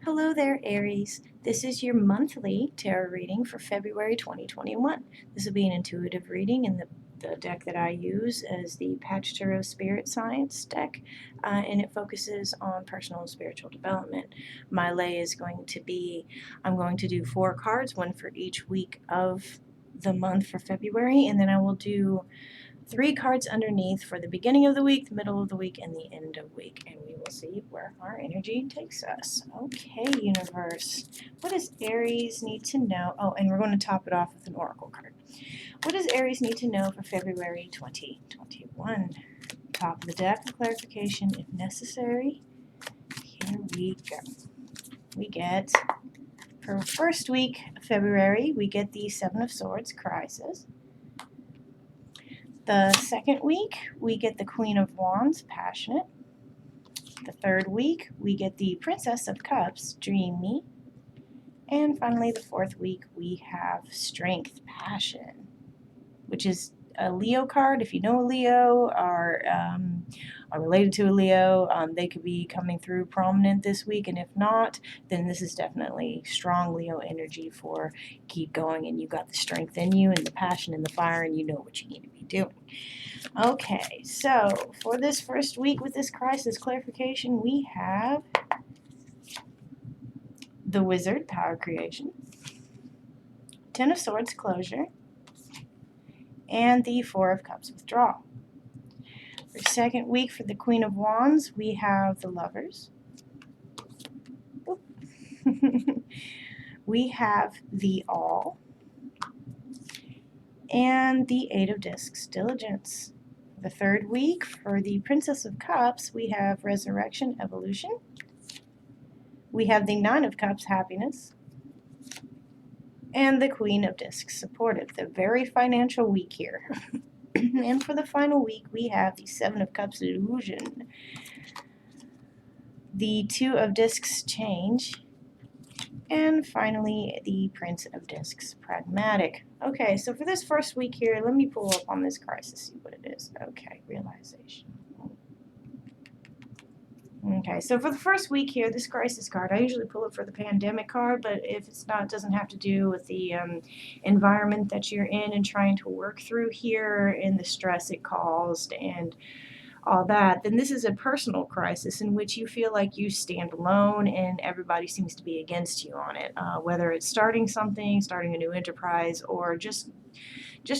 Hello there, Aries. This is your monthly tarot reading for February 2021. This will be an intuitive reading in the deck that I use as the Patch Tarot Spirit Science deck, and it focuses on personal and spiritual development. My lay is going to be, I'm going to do 4 cards, one for each week of the month for February, and then I will do 3 cards underneath for the beginning of the week, the middle of the week, and the end of week, and we will see where our energy takes us. Okay, universe, what does Aries need to know? Oh, and we're going to top it off with an oracle card. What does Aries need to know for February 2021? Top of the deck, clarification if necessary. Here we go. We get, for first week of February, we get the Seven of Swords, crisis. The second week, we get the Queen of Wands, passionate. The third week, we get the Princess of Cups, dreamy. And finally, the fourth week, we have strength, passion, which is a Leo card. If you know a Leo or are related to a Leo, they could be coming through prominent this week. And if not, then this is definitely strong Leo energy for keep going. And you got the strength in you and the passion and the fire, and you know what you need to be doing. Okay, so for this first week with this crisis clarification, we have the Wizard, power creation, Ten of Swords, closure, and the Four of Cups, withdrawal. For second week for the Queen of Wands, we have the Lovers. We have the All, and the Eight of Discs, diligence. The third week for the Princess of Cups, we have resurrection, evolution. We have the Nine of Cups, happiness. And the Queen of Discs, supportive. The very financial week here. And for the final week, we have the Seven of Cups, illusion. The Two of Discs, change. And finally, the Prince of Discs, pragmatic. Okay, so for this first week here, let me pull up on this crisis, see what it is. Okay, realization. Okay, so for the first week here, this crisis card, I usually pull it for the pandemic card, but if it's not, it doesn't have to do with the environment that you're in and trying to work through here and the stress it caused and all that, then this is a personal crisis in which you feel like you stand alone and everybody seems to be against you on it, whether it's starting something, starting a new enterprise, or just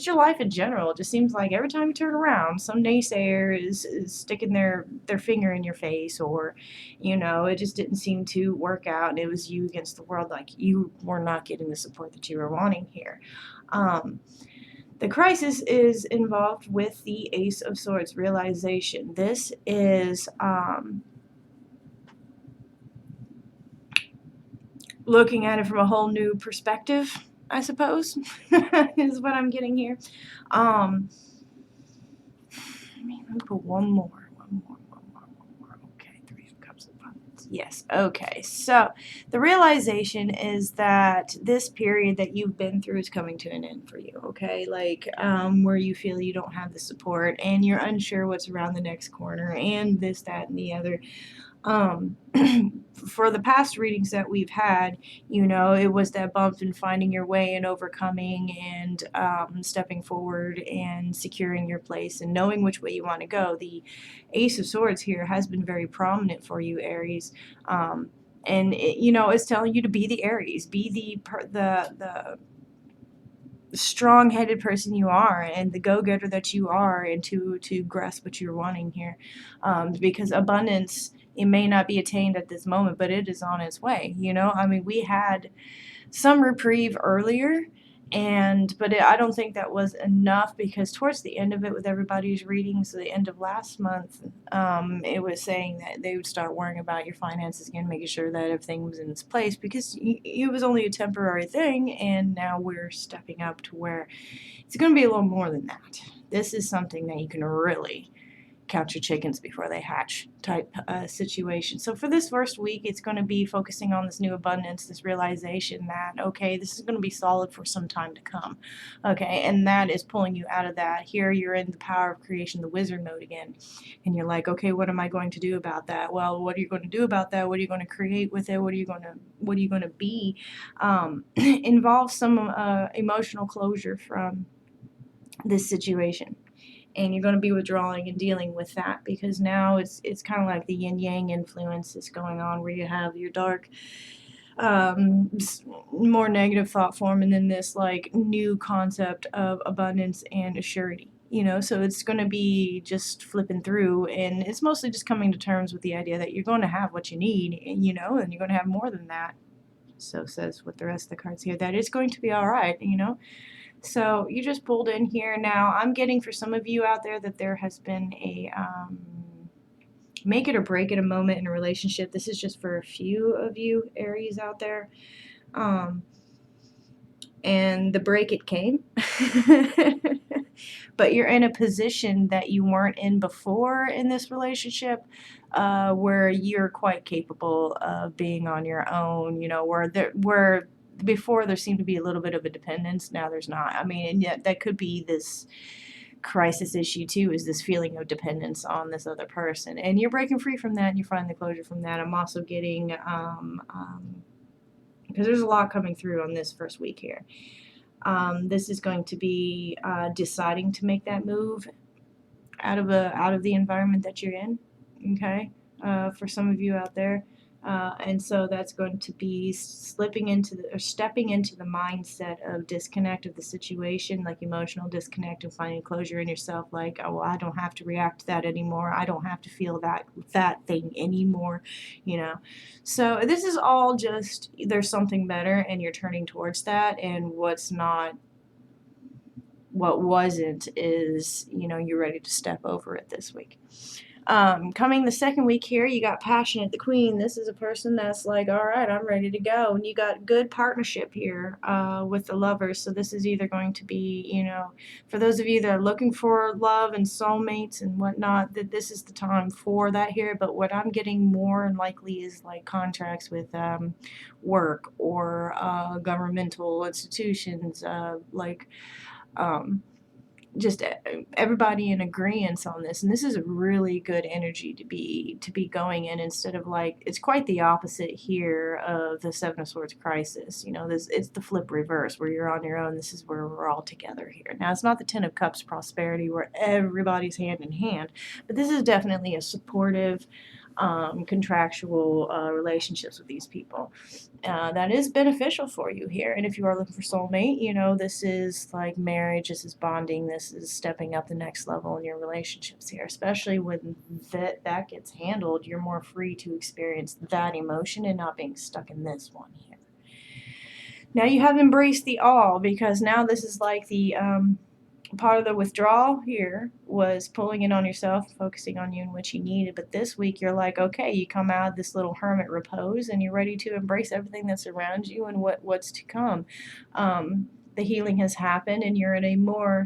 your life in general. It just seems like every time you turn around, some naysayer is sticking their finger in your face, or, it just didn't seem to work out and it was you against the world, like you were not getting the support that you were wanting here. The crisis is involved with the Ace of Swords, realization. This is looking at it from a whole new perspective, I suppose, is what I'm getting here. Let me put one more. Okay, Three of Cups of Abundance. Yes, okay. So the realization is that this period that you've been through is coming to an end for you, okay? Like, where you feel you don't have the support and you're unsure what's around the next corner and this, that, and the other. For the past readings that we've had, it was that bump in finding your way and overcoming and stepping forward and securing your place and knowing which way you want to go. The Ace of Swords here has been very prominent for you, Aries. And it's telling you to be the Aries, be the strong-headed person you are and the go-getter that you are, and to grasp what you're wanting here, because abundance, it may not be attained at this moment, but it is on its way. We had some reprieve earlier, but I don't think that was enough, because towards the end of it, with everybody's readings, the end of last month, it was saying that they would start worrying about your finances again, making sure that everything was in its place, because it was only a temporary thing, and now we're stepping up to where it's going to be a little more than that. This is something that you can really count your chickens before they hatch type situation. So for this first week, it's going to be focusing on this new abundance, this realization that, okay, this is going to be solid for some time to come. Okay, and that is pulling you out of that. Here you're in the power of creation, the wizard mode again. And you're like, okay, what am I going to do about that? Well, what are you going to do about that? What are you going to create with it? What are you going to be? Involve some emotional closure from this situation, and you're going to be withdrawing and dealing with that, because now it's kind of like the yin yang influence is going on, where you have your dark, more negative thought form, and then this like new concept of abundance and assurity. So it's going to be just flipping through, and it's mostly just coming to terms with the idea that you're going to have what you need, and and you're going to have more than that. So says with the rest of the cards here, that it's going to be all right. So you just pulled in here. Now I'm getting, for some of you out there, that there has been a make it or break it a moment in a relationship. This is just for a few of you Aries out there. And the break, it came. But you're in a position that you weren't in before in this relationship, where you're quite capable of being on your own, where before there seemed to be a little bit of a dependence, now there's not. I mean, and yet that could be this crisis issue too, is this feeling of dependence on this other person, and you're breaking free from that and you find the closure from that. I'm also getting because there's a lot coming through on this first week here. This is going to be deciding to make that move out of the environment that you're in, okay, for some of you out there. And so that's going to be stepping into the mindset of disconnect of the situation, like emotional disconnect, and finding closure in yourself, like, oh, well, I don't have to react to that anymore. I don't have to feel that thing anymore, So this is all just, there's something better, and you're turning towards that, and what wasn't is, you're ready to step over it this week. Coming the second week here, you got passionate, the queen. This is a person that's like, all right, I'm ready to go. And you got good partnership here with the lovers. So this is either going to be, for those of you that are looking for love and soulmates and whatnot, that this is the time for that here. But what I'm getting more and likely is like contracts with work or governmental institutions, just everybody in agreement on this. And this is a really good energy to be going in, instead of like, it's quite the opposite here of the Seven of Swords crisis. It's the flip reverse, where you're on your own. This is where we're all together here. Now, it's not the Ten of Cups prosperity where everybody's hand in hand, but this is definitely a supportive, contractual relationships with these people. That is beneficial for you here. And if you are looking for soulmate, this is like marriage, this is bonding, this is stepping up the next level in your relationships here. Especially when that gets handled, you're more free to experience that emotion and not being stuck in this one here. Now you have embraced the all, because now this is like the part of the withdrawal here was pulling in on yourself, focusing on you and what you needed. But this week you're like, okay, you come out of this little hermit repose and you're ready to embrace everything that's around you and what's to come. The healing has happened, and you're in a more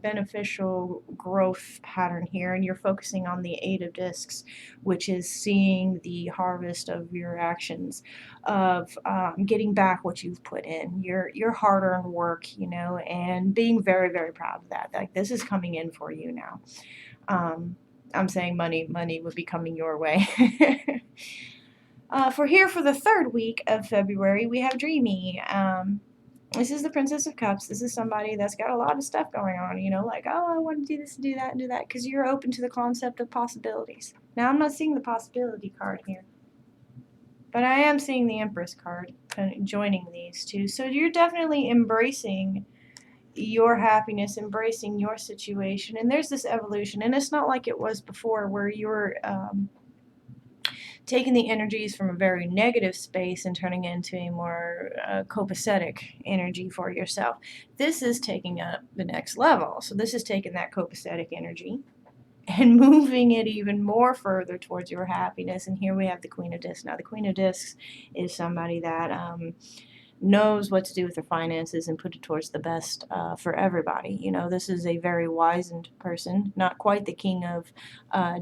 beneficial growth pattern here, and you're focusing on the Eight of Discs, which is seeing the harvest of your actions, of getting back what you've put in, your hard-earned work, and being very, very proud of that. Like, this is coming in for you now. I'm saying money would be coming your way. For the third week of February, we have Dreamy. This is the Princess of Cups. This is somebody that's got a lot of stuff going on, like, oh, I want to do this and do that and do that, because you're open to the concept of possibilities. Now, I'm not seeing the possibility card here, but I am seeing the Empress card joining these two. So you're definitely embracing your happiness, embracing your situation, and there's this evolution. And it's not like it was before, where you're taking the energies from a very negative space and turning it into a more copacetic energy for yourself. This is taking up the next level. So this is taking that copacetic energy and moving it even more further towards your happiness. And here we have the Queen of Discs. Now, the Queen of Discs is somebody that knows what to do with their finances and put it towards the best for everybody. You know, this is a very wizened person, not quite the king of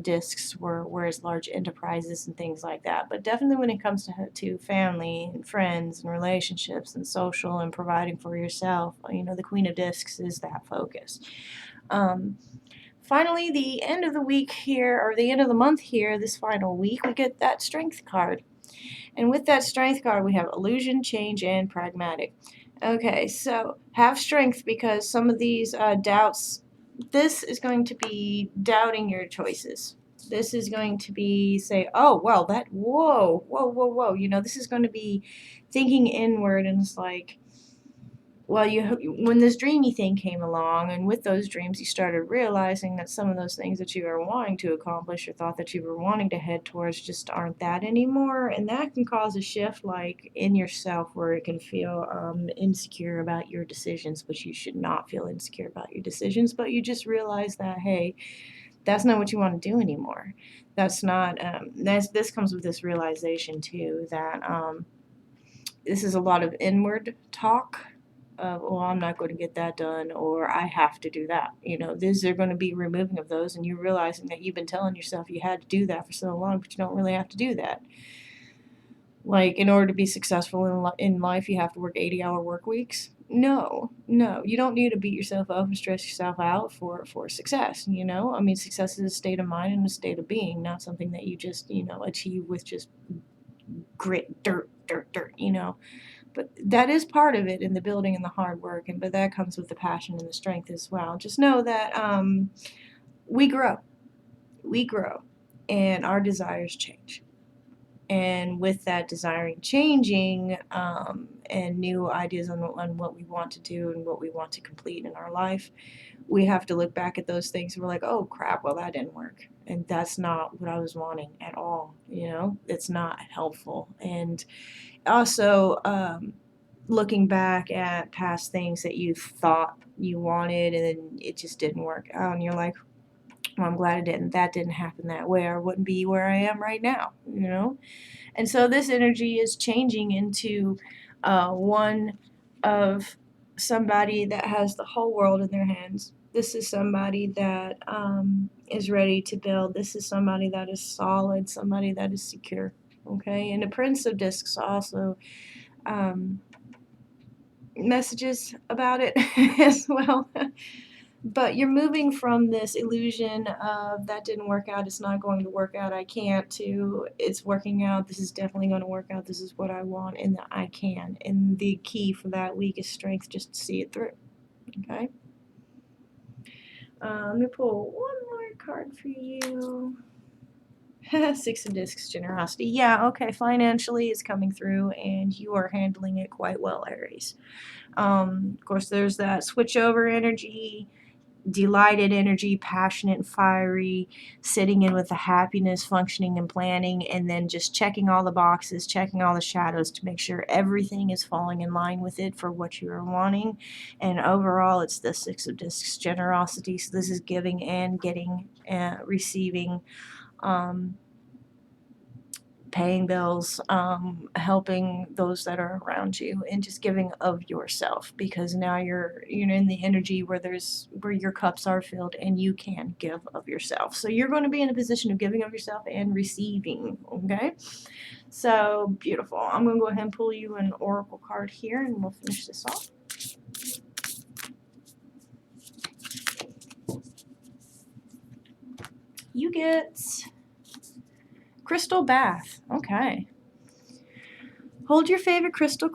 discs, whereas large enterprises and things like that. But definitely when it comes to family and friends and relationships and social and providing for yourself, you know, the queen of discs is that focus. Um, Finally, the end of the week here, or the end of the month here, this final week, we get that strength card. And with that strength card, we have illusion, change, and pragmatic. Okay, so have strength because some of these doubts, this is going to be doubting your choices. This is going to be say, oh, well, that, whoa, whoa, whoa, whoa. You know, this is going to be thinking inward, and it's like, well, when this dreamy thing came along, and with those dreams, you started realizing that some of those things that you were wanting to accomplish or thought that you were wanting to head towards just aren't that anymore, and that can cause a shift, like in yourself, where it can feel insecure about your decisions, but you should not feel insecure about your decisions. But you just realize that, hey, that's not what you want to do anymore. That's not. This comes with this realization too that this is a lot of inward talk of, well, I'm not going to get that done, or I have to do that. You know, these are going to be removing of those, and you're realizing that you've been telling yourself you had to do that for so long, but you don't really have to do that. Like, in order to be successful in life, you have to work 80-hour work weeks. No, no, you don't need to beat yourself up and stress yourself out for success. You know, I mean, success is a state of mind and a state of being, not something that you just, you know, achieve with just grit, dirt, dirt, dirt. You know, but that is part of it in the building and the hard work, and but that comes with the passion and the strength as well. Just know that we grow, we grow, and our desires change. And with that desiring changing, and new ideas on what we want to do and what we want to complete in our life, we have to look back at those things and we're like, oh crap, well, that didn't work. And that's not what I was wanting at all. You know, it's not helpful. And also, looking back at past things that you thought you wanted and then it just didn't work out, and you're like, well, I'm glad it didn't. That didn't happen that way, or I wouldn't be where I am right now, you know? And so this energy is changing into one of somebody that has the whole world in their hands. This is somebody that is ready to build. This is somebody that is solid, somebody that is secure. Okay, and the Prince of Discs also um, messages about it as well. But you're moving from this illusion of that didn't work out, it's not going to work out, I can't, to it's working out, this is definitely going to work out, this is what I want, and that I can. And the key for that week is strength, just to see it through. Okay? Let me pull one more card for you. Six of Discs, generosity. Yeah, okay, financially it's coming through, and you are handling it quite well, Aries. Of course, there's that switchover energy, delighted energy, passionate and fiery, sitting in with the happiness, functioning and planning, and then just checking all the boxes, checking all the shadows to make sure everything is falling in line with it for what you are wanting. And overall, it's the Six of Discs, generosity. So this is giving and getting, receiving, um, paying bills, helping those that are around you, and just giving of yourself, because now you're in the energy where your cups are filled and you can give of yourself. So you're going to be in a position of giving of yourself and receiving. Okay, so beautiful. I'm going to go ahead and pull you an oracle card here, and we'll finish this off. You get crystal bath. Okay. Hold your favorite crystal,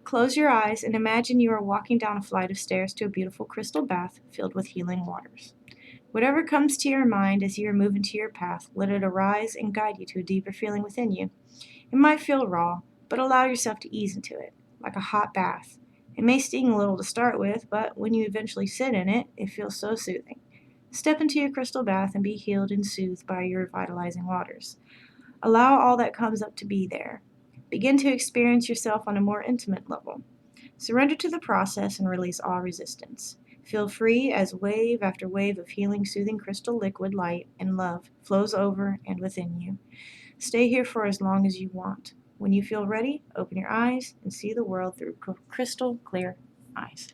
close your eyes, and imagine you are walking down a flight of stairs to a beautiful crystal bath filled with healing waters. Whatever comes to your mind as you are moving to your path, let it arise and guide you to a deeper feeling within you. It might feel raw, but allow yourself to ease into it, like a hot bath. It may sting a little to start with, but when you eventually sit in it, it feels so soothing. Step into your crystal bath and be healed and soothed by your revitalizing waters. Allow all that comes up to be there. Begin to experience yourself on a more intimate level. Surrender to the process and release all resistance. Feel free as wave after wave of healing, soothing crystal liquid light and love flows over and within you. Stay here for as long as you want. When you feel ready, open your eyes and see the world through crystal clear eyes.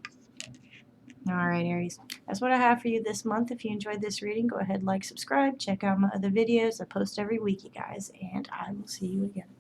Alright, Aries, that's what I have for you this month. If you enjoyed this reading, go ahead, like, subscribe, check out my other videos. I post every week, you guys, and I will see you again.